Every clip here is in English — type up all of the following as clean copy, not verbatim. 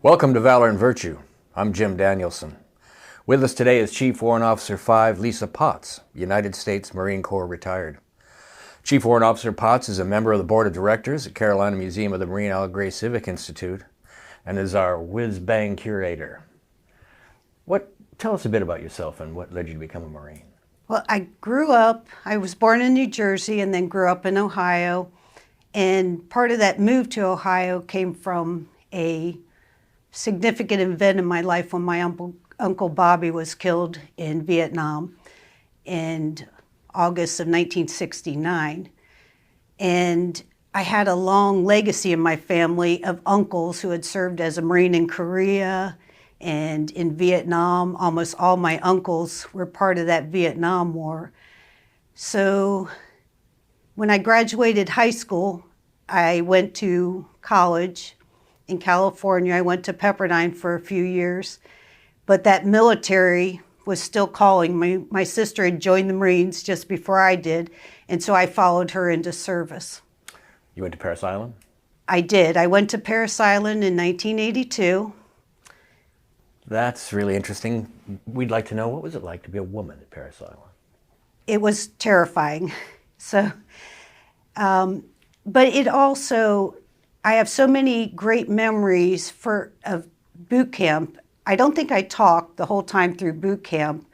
Welcome to Valor and Virtue. I'm Jim Danielson. With us today is Chief Warrant Officer 5 Lisa Potts, United States Marine Corps retired. Chief Warrant Officer Potts is a member of the Board of Directors at Carolina Museum of the Marine Al Gray Civic Institute and is our whiz-bang curator. Tell us a bit about yourself and what led you to become a Marine. Well, I was born in New Jersey and then grew up in Ohio. And part of that move to Ohio came from a significant event in my life when my Uncle Bobby was killed in Vietnam in August of 1969. And I had a long legacy in my family of uncles who had served as a Marine in Korea and in Vietnam. Almost all my uncles were part of that Vietnam War. So when I graduated high school, I went to college in California. I went to Pepperdine for a few years, but that military was still calling me. My sister had joined the Marines just before I did, and so I followed her into service. You went to Parris Island? I did. I went to Parris Island in 1982. That's really interesting. We'd like to know, what was it like to be a woman at Parris Island? It was terrifying. But it also, I have so many great memories of boot camp. I don't think I talked the whole time through boot camp,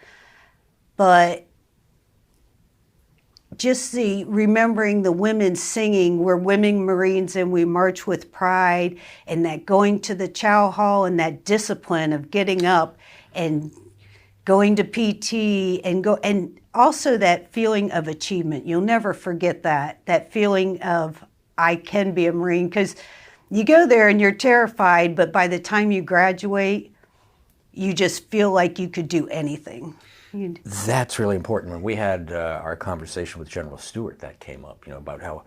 but just remembering the women singing, we're women Marines and we march with pride, and that going to the chow hall and that discipline of getting up and going to PT and also that feeling of achievement. You'll never forget that feeling of I can be a Marine, because you go there and you're terrified, but by the time you graduate, you just feel like you could do anything. That's really important. When we had our conversation with General Stewart, that came up, about how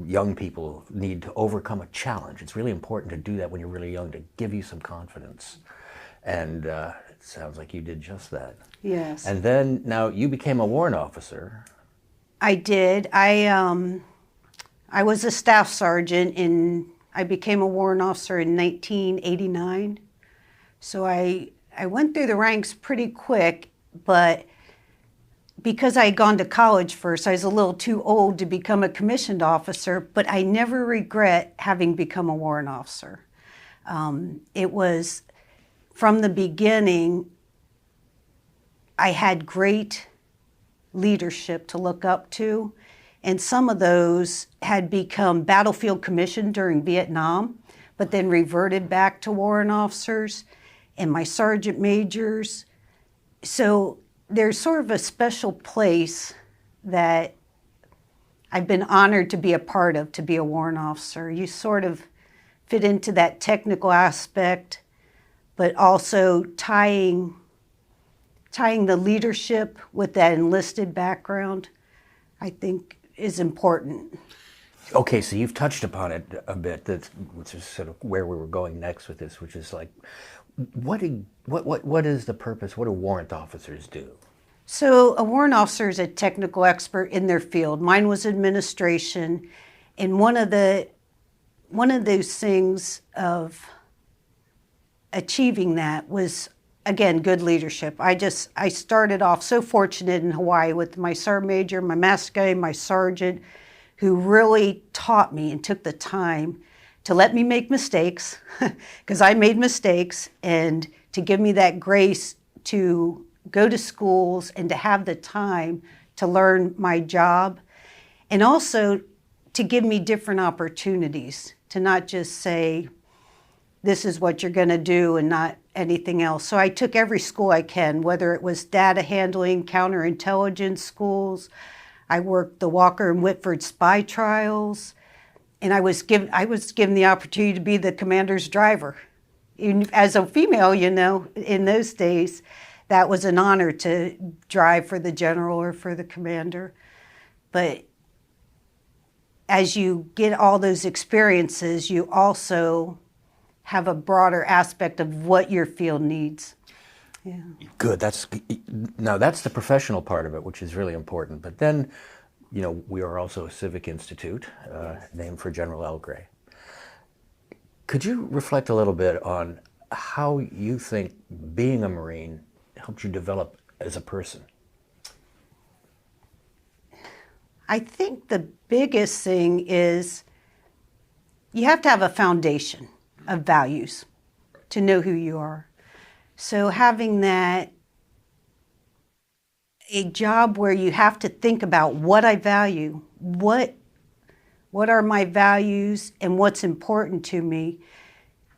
young people need to overcome a challenge. It's really important to do that when you're really young, to give you some confidence. And it sounds like you did just that. Yes. And then, now you became a warrant officer. I did. I was a staff sergeant I became a warrant officer in 1989. So I went through the ranks pretty quick, but because I had gone to college first, I was a little too old to become a commissioned officer, but I never regret having become a warrant officer. It was, from the beginning, I had great leadership to look up to, and some of those had become battlefield commissioned during Vietnam, but then reverted back to warrant officers and my sergeant majors. So there's sort of a special place that I've been honored to be a part of, to be a warrant officer. You sort of fit into that technical aspect, but also tying the leadership with that enlisted background, I think, is important. Okay, so you've touched upon it a bit, which is sort of where we were going next with this, which is like, what is the purpose? What do warrant officers do? So a warrant officer is a technical expert in their field. Mine was administration, and one of those things of achieving that was, again, good leadership. I started off so fortunate in Hawaii with my sergeant major, my master guy, my sergeant, who really taught me and took the time to let me make mistakes, because I made mistakes, and to give me that grace to go to schools and to have the time to learn my job, and also to give me different opportunities, to not just say, this is what you're going to do and not anything else. So I took every school I can, whether it was data handling, counterintelligence schools. I worked the Walker and Whitford spy trials, and I was given the opportunity to be the commander's driver. As a female, in those days, that was an honor to drive for the general or for the commander. But as you get all those experiences, you also have a broader aspect of what your field needs. Yeah. Good. Now that's the professional part of it, which is really important. But then, we are also a civic institute, named for General Al Gray. Could you reflect a little bit on how you think being a Marine helped you develop as a person. I think the biggest thing is you have to have a foundation of values to know who you are. So having that, a job where you have to think about what I value, what are my values and what's important to me,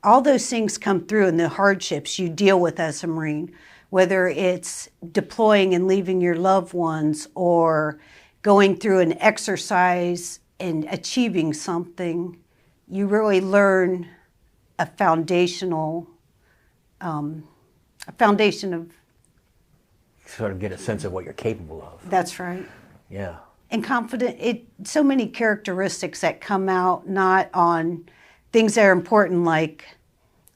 all those things come through in the hardships you deal with as a Marine, whether it's deploying and leaving your loved ones or going through an exercise and achieving something. You really learn a foundation of Sort of get a sense of what you're capable of. that's right. Yeah. And so many characteristics that come out not on things that are important like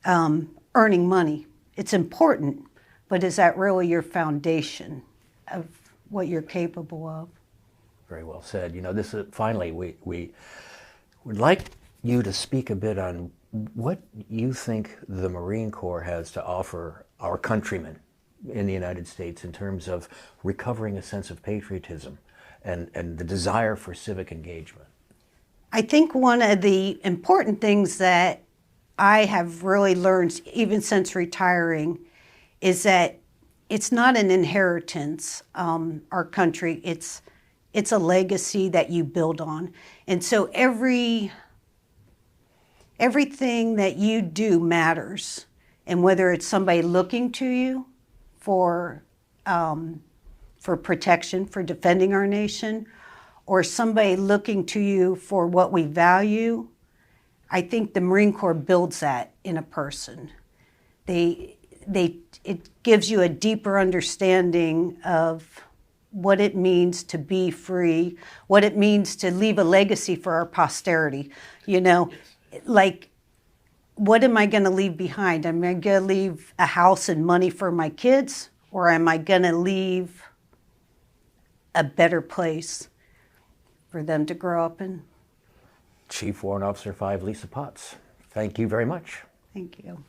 earning money. It's important, but is that really your foundation of what you're capable of? Very well said. You know, this is finally we would like you to speak a bit on what you think the Marine Corps has to offer our countrymen in the United States in terms of recovering a sense of patriotism and the desire for civic engagement. I think one of the important things that I have really learned, even since retiring, is that it's not an inheritance, our country. It's a legacy that you build on. And so everything that you do matters. And whether it's somebody looking to you for protection, for defending our nation, or somebody looking to you for what we value, I think the Marine Corps builds that in a person. It gives you a deeper understanding of what it means to be free, what it means to leave a legacy for our posterity. You know, like, what am I going to leave behind? Am I going to leave a house and money for my kids, or am I going to leave a better place for them to grow up in? Chief Warrant Officer 5 Lisa Potts, thank you very much. Thank you.